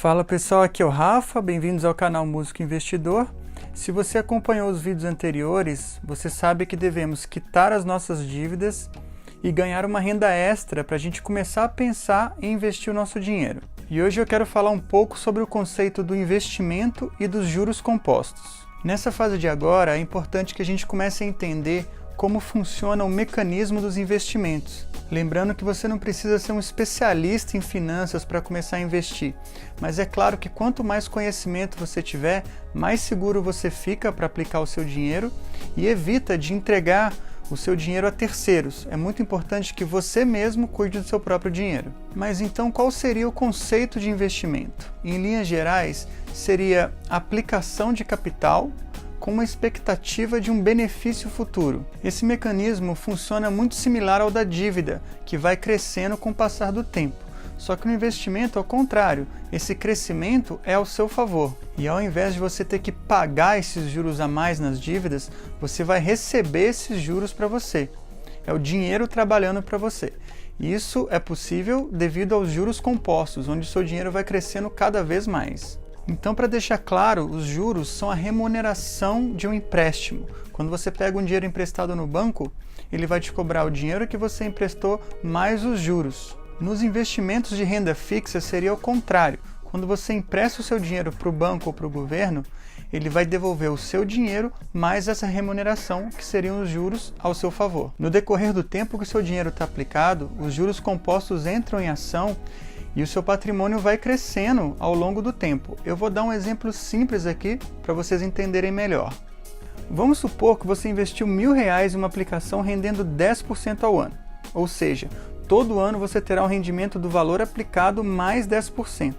Fala pessoal, aqui é o Rafa, bem-vindos ao canal Músico Investidor. Se você acompanhou os vídeos anteriores, você sabe que devemos quitar as nossas dívidas e ganhar uma renda extra para a gente começar a pensar em investir o nosso dinheiro. E hoje eu quero falar um pouco sobre o conceito do investimento e dos juros compostos. Nessa fase de agora, é importante que a gente comece a entender como funciona o mecanismo dos investimentos. Lembrando que você não precisa ser um especialista em finanças para começar a investir, mas é claro que quanto mais conhecimento você tiver, mais seguro você fica para aplicar o seu dinheiro e evita de entregar o seu dinheiro a terceiros. É muito importante que você mesmo cuide do seu próprio dinheiro. Mas então qual seria o conceito de investimento? Em linhas gerais, seria aplicação de capital com uma expectativa de um benefício futuro. Esse mecanismo funciona muito similar ao da dívida, que vai crescendo com o passar do tempo. Só que no investimento, ao contrário, esse crescimento é ao seu favor. E ao invés de você ter que pagar esses juros a mais nas dívidas, você vai receber esses juros para você. É o dinheiro trabalhando para você. E isso é possível devido aos juros compostos, onde o seu dinheiro vai crescendo cada vez mais. Então, para deixar claro, os juros são a remuneração de um empréstimo. Quando você pega um dinheiro emprestado no banco, ele vai te cobrar o dinheiro que você emprestou mais os juros. Nos investimentos de renda fixa seria o contrário. Quando você empresta o seu dinheiro para o banco ou para o governo, ele vai devolver o seu dinheiro mais essa remuneração, que seriam os juros, ao seu favor. No decorrer do tempo que o seu dinheiro está aplicado, os juros compostos entram em ação e o seu patrimônio vai crescendo ao longo do tempo. Eu vou dar um exemplo simples aqui para vocês entenderem melhor. Vamos supor que você investiu R$1.000 em uma aplicação rendendo 10% ao ano. Ou seja, todo ano você terá um rendimento do valor aplicado mais 10%.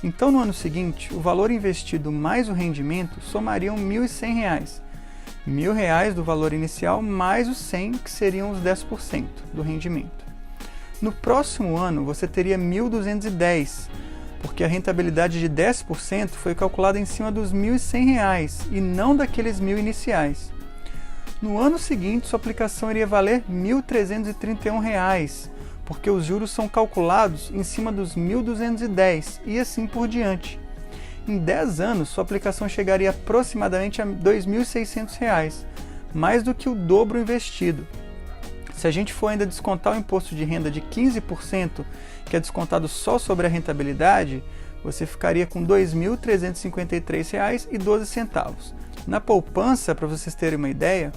Então no ano seguinte, o valor investido mais o rendimento somariam R$1.100. R$1.000 do valor inicial mais os 100, que seriam os 10% do rendimento. No próximo ano, você teria R$1.210, porque a rentabilidade de 10% foi calculada em cima dos R$1.100 e não daqueles 1.000 iniciais. No ano seguinte, sua aplicação iria valer R$1.331, porque os juros são calculados em cima dos R$1.210 e assim por diante. Em 10 anos, sua aplicação chegaria aproximadamente a R$2.600, mais do que o dobro investido. Se a gente for ainda descontar o imposto de renda de 15%, que é descontado só sobre a rentabilidade, você ficaria com R$ 2.353,12. Na poupança, para vocês terem uma ideia,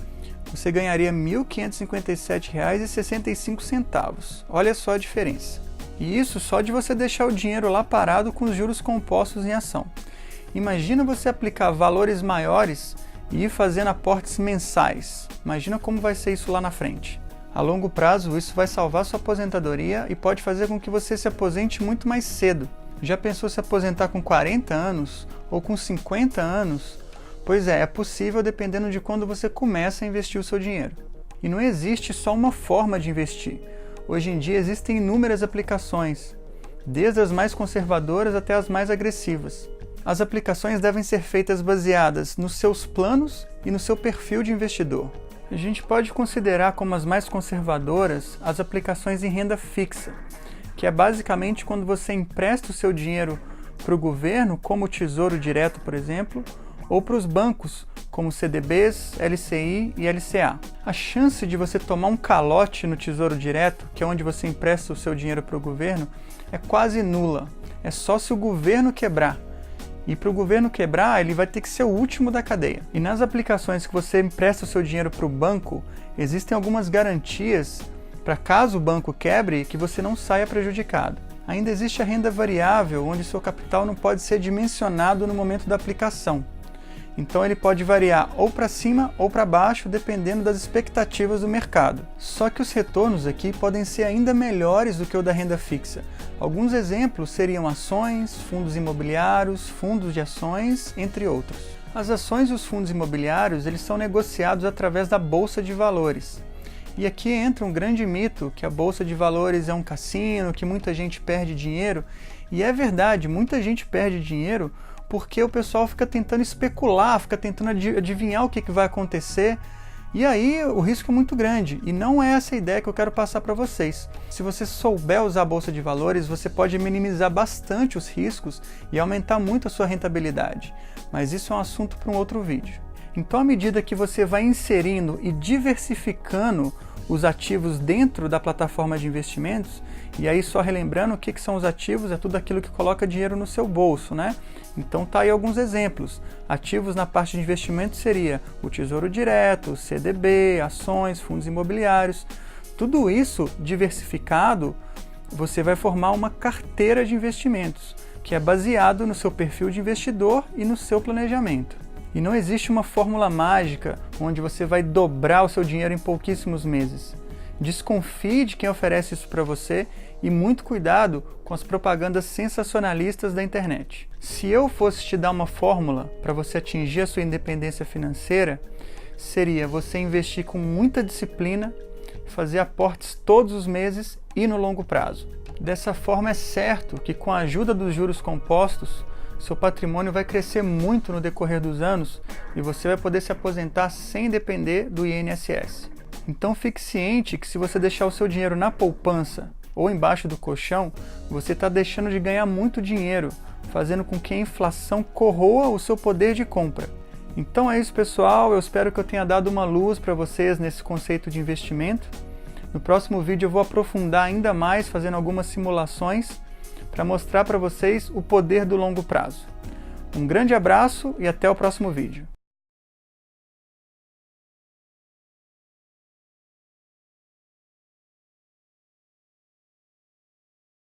você ganharia R$ 1.557,65. Olha só a diferença. E isso só de você deixar o dinheiro lá parado com os juros compostos em ação. Imagina você aplicar valores maiores e ir fazendo aportes mensais. Imagina como vai ser isso lá na frente. A longo prazo, isso vai salvar sua aposentadoria e pode fazer com que você se aposente muito mais cedo. Já pensou se aposentar com 40 anos ou com 50 anos? Pois é possível dependendo de quando você começa a investir o seu dinheiro. E não existe só uma forma de investir. Hoje em dia existem inúmeras aplicações, desde as mais conservadoras até as mais agressivas. As aplicações devem ser feitas baseadas nos seus planos e no seu perfil de investidor. A gente pode considerar como as mais conservadoras as aplicações em renda fixa, que é basicamente quando você empresta o seu dinheiro para o governo, como o Tesouro Direto, por exemplo, ou para os bancos, como CDBs, LCI e LCA. A chance de você tomar um calote no Tesouro Direto, que é onde você empresta o seu dinheiro para o governo, é quase nula. É só se o governo quebrar. E para o governo quebrar, ele vai ter que ser o último da cadeia. E nas aplicações que você empresta o seu dinheiro para o banco, existem algumas garantias para caso o banco quebre, que você não saia prejudicado. Ainda existe a renda variável, onde seu capital não pode ser dimensionado no momento da aplicação. Então ele pode variar ou para cima ou para baixo, dependendo das expectativas do mercado. Só que os retornos aqui podem ser ainda melhores do que o da renda fixa. Alguns exemplos seriam ações, fundos imobiliários, fundos de ações, entre outros. As ações e os fundos imobiliários, eles são negociados através da Bolsa de Valores. E aqui entra um grande mito, que a Bolsa de Valores é um cassino, que muita gente perde dinheiro. E é verdade, muita gente perde dinheiro porque o pessoal fica tentando especular, fica tentando adivinhar o que vai acontecer E aí o risco é muito grande, e não é essa a ideia que eu quero passar para vocês. Se você souber usar a Bolsa de Valores, você pode minimizar bastante os riscos e aumentar muito a sua rentabilidade. Mas isso é um assunto para um outro vídeo. Então, à medida que você vai inserindo e diversificando os ativos dentro da plataforma de investimentos, e aí só relembrando o que são os ativos, é tudo aquilo que coloca dinheiro no seu bolso, né? Então tá aí alguns exemplos. Ativos na parte de investimentos seria o Tesouro Direto, CDB, ações, fundos imobiliários. Tudo isso diversificado, você vai formar uma carteira de investimentos, que é baseado no seu perfil de investidor e no seu planejamento. E não existe uma fórmula mágica onde você vai dobrar o seu dinheiro em pouquíssimos meses. Desconfie de quem oferece isso para você e muito cuidado com as propagandas sensacionalistas da internet. Se eu fosse te dar uma fórmula para você atingir a sua independência financeira, seria você investir com muita disciplina, fazer aportes todos os meses e no longo prazo. Dessa forma é certo que com a ajuda dos juros compostos, seu patrimônio vai crescer muito no decorrer dos anos e você vai poder se aposentar sem depender do INSS. Então fique ciente que se você deixar o seu dinheiro na poupança ou embaixo do colchão, você está deixando de ganhar muito dinheiro, fazendo com que a inflação corroa o seu poder de compra. Então é isso, pessoal, eu espero que eu tenha dado uma luz para vocês nesse conceito de investimento. No próximo vídeo eu vou aprofundar ainda mais fazendo algumas simulações para mostrar para vocês o poder do longo prazo. Um grande abraço e até o próximo vídeo.